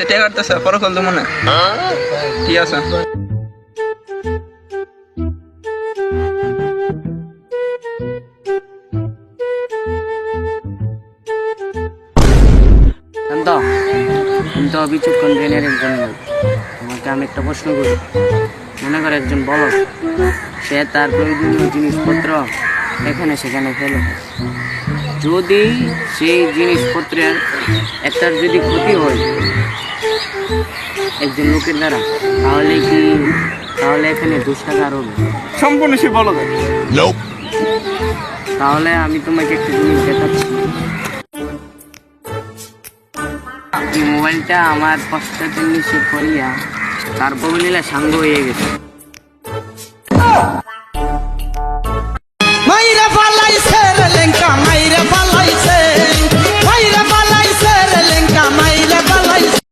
টেকা কাটতেছে পরে কল দেবো না। ঠিক আছে। কিন্তু বিচক্ষণ জ্ঞানের একজন লোক। তোমাকে আমি একটা প্রশ্ন করি, মনে করো একজন বলদ, সে তার প্রয়োজনীয় জিনিসপত্র এখানে সেখানে ফেলে, যদি সেই জিনিসপত্রের একটার যদি ক্ষতি হয় একজন লোকের দ্বারা, তাহলে এখানে দোষ টাকা আর হবে সম্পূর্ণ সে বলদ। তাহলে আমি তোমাকে একটা জিনিস দেখাচ্ছি। এই মোবাইলটা আমার কষ্টের জন্য সে করিয়া তারপর নিলে সাঙ্গ হয়ে গেছে।